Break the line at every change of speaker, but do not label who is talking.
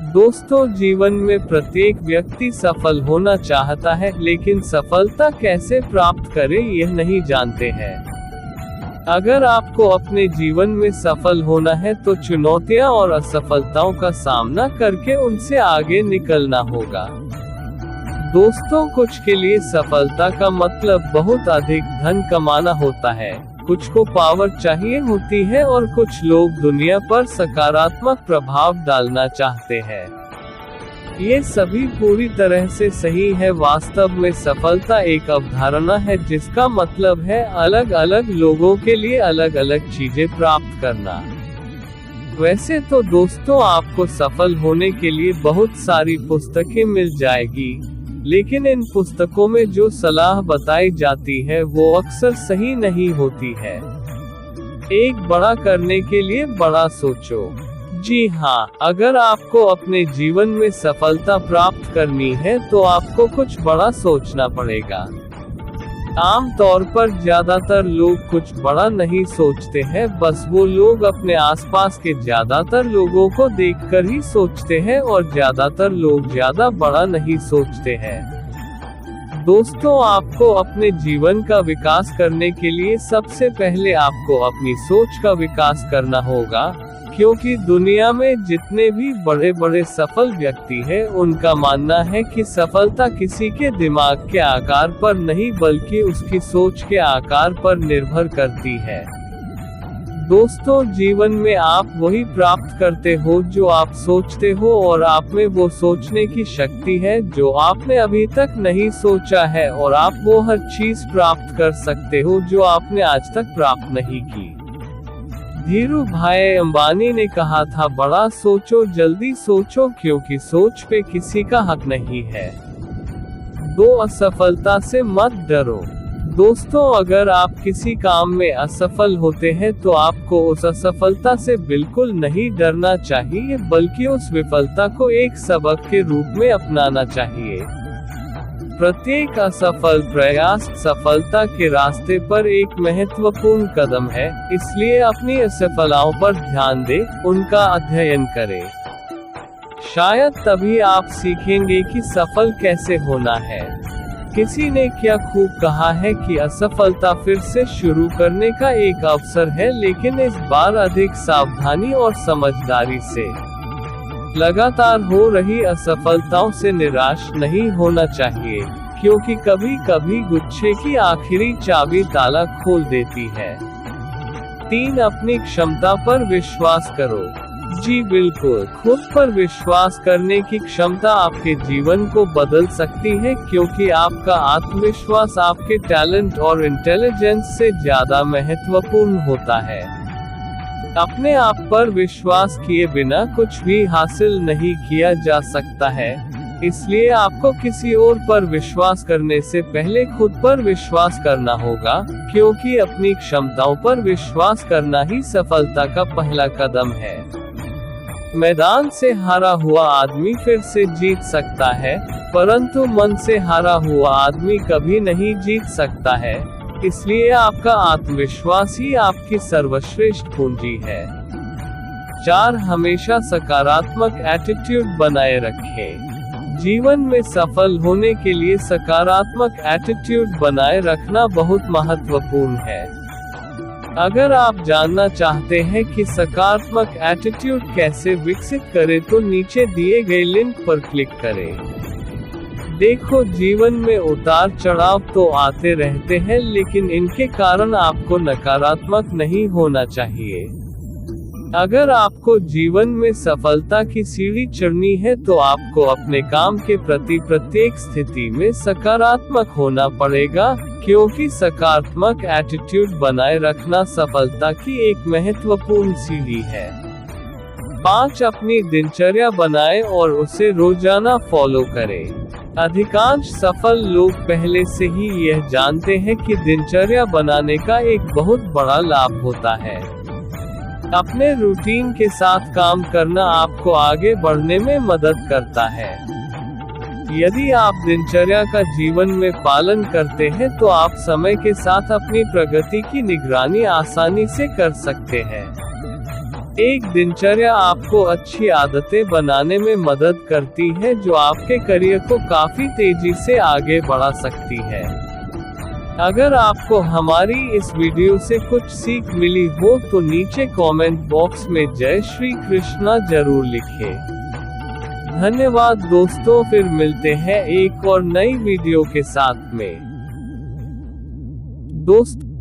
दोस्तों, जीवन में प्रत्येक व्यक्ति सफल होना चाहता है, लेकिन सफलता कैसे प्राप्त करे यह नहीं जानते हैं। अगर आपको अपने जीवन में सफल होना है तो चुनौतियां और असफलताओं का सामना करके उनसे आगे निकलना होगा। दोस्तों, कुछ के लिए सफलता का मतलब बहुत अधिक धन कमाना होता है, कुछ को पावर चाहिए होती है और कुछ लोग दुनिया पर सकारात्मक प्रभाव डालना चाहते हैं। ये सभी पूरी तरह से सही है। वास्तव में सफलता एक अवधारणा है जिसका मतलब है अलग अलग लोगों के लिए अलग अलग चीजें प्राप्त करना। वैसे तो दोस्तों, आपको सफल होने के लिए बहुत सारी पुस्तकें मिल जाएगी, लेकिन इन पुस्तकों में जो सलाह बताई जाती है वो अक्सर सही नहीं होती है। एक बड़ा करने के लिए बड़ा सोचो। जी हाँ, अगर आपको अपने जीवन में सफलता प्राप्त करनी है तो आपको कुछ बड़ा सोचना पड़ेगा। आम तौर पर ज्यादातर लोग कुछ बड़ा नहीं सोचते हैं, बस वो लोग अपने आसपास के ज्यादातर लोगों को देखकर ही सोचते हैं और ज्यादातर लोग ज्यादा बड़ा नहीं सोचते हैं। दोस्तों, आपको अपने जीवन का विकास करने के लिए सबसे पहले आपको अपनी सोच का विकास करना होगा, क्योंकि दुनिया में जितने भी बड़े बड़े सफल व्यक्ति हैं, उनका मानना है कि सफलता किसी के दिमाग के आकार पर नहीं बल्कि उसकी सोच के आकार पर निर्भर करती है। दोस्तों, जीवन में आप वही प्राप्त करते हो जो आप सोचते हो, और आप में वो सोचने की शक्ति है जो आपने अभी तक नहीं सोचा है, और आप वो हर चीज प्राप्त कर सकते हो जो आपने आज तक प्राप्त नहीं की। धीरू भाई अंबानी ने कहा था, बड़ा सोचो, जल्दी सोचो, क्योंकि सोच पे किसी का हक नहीं है। असफलता से मत डरो। दोस्तों, अगर आप किसी काम में असफल होते हैं तो आपको उस असफलता से बिल्कुल नहीं डरना चाहिए, बल्कि उस विफलता को एक सबक के रूप में अपनाना चाहिए। प्रत्येक असफल प्रयास सफलता के रास्ते पर एक महत्वपूर्ण कदम है, इसलिए अपनी असफलताओं पर ध्यान दें, उनका अध्ययन करें। शायद तभी आप सीखेंगे कि सफल कैसे होना है। किसी ने क्या खूब कहा है कि असफलता फिर से शुरू करने का एक अवसर है, लेकिन इस बार अधिक सावधानी और समझदारी से। लगातार हो रही असफलताओं से निराश नहीं होना चाहिए, क्योंकि कभी कभी गुच्छे की आखिरी चाबी ताला खोल देती है। 3 अपनी क्षमता पर विश्वास करो। जी बिल्कुल, खुद पर विश्वास करने की क्षमता आपके जीवन को बदल सकती है, क्योंकि आपका आत्मविश्वास आपके टैलेंट और इंटेलिजेंस से ज्यादा महत्वपूर्ण होता है। अपने आप पर विश्वास किए बिना कुछ भी हासिल नहीं किया जा सकता है, इसलिए आपको किसी और पर विश्वास करने से पहले खुद पर विश्वास करना होगा, क्योंकि अपनी क्षमताओं पर विश्वास करना ही सफलता का पहला कदम है। मैदान से हारा हुआ आदमी फिर से जीत सकता है, परंतु मन से हारा हुआ आदमी कभी नहीं जीत सकता है, इसलिए आपका आत्मविश्वास ही आपकी सर्वश्रेष्ठ पूंजी है। 4 हमेशा सकारात्मक एटीट्यूड बनाए रखें। जीवन में सफल होने के लिए सकारात्मक एटीट्यूड बनाए रखना बहुत महत्वपूर्ण है। अगर आप जानना चाहते हैं कि सकारात्मक एटीट्यूड कैसे विकसित करें तो नीचे दिए गए लिंक पर क्लिक करें। देखो, जीवन में उतार चढ़ाव तो आते रहते हैं, लेकिन इनके कारण आपको नकारात्मक नहीं होना चाहिए। अगर आपको जीवन में सफलता की सीढ़ी चढ़नी है तो आपको अपने काम के प्रति प्रत्येक स्थिति में सकारात्मक होना पड़ेगा, क्योंकि सकारात्मक एटीट्यूड बनाए रखना सफलता की एक महत्वपूर्ण सीढ़ी है। 5 अपनी दिनचर्या बनाएं और उसे रोजाना फॉलो करें। अधिकांश सफल लोग पहले से ही यह जानते हैं कि दिनचर्या बनाने का एक बहुत बड़ा लाभ होता है। अपने रूटीन के साथ काम करना आपको आगे बढ़ने में मदद करता है। यदि आप दिनचर्या का जीवन में पालन करते हैं तो आप समय के साथ अपनी प्रगति की निगरानी आसानी से कर सकते हैं। एक दिनचर्या आपको अच्छी आदतें बनाने में मदद करती है जो आपके करियर को काफी तेजी से आगे बढ़ा सकती है। अगर आपको हमारी इस वीडियो से कुछ सीख मिली हो तो नीचे कमेंट बॉक्स में जय श्री कृष्णा जरूर लिखें। धन्यवाद दोस्तों, फिर मिलते हैं एक और नई वीडियो के साथ में दोस्तों।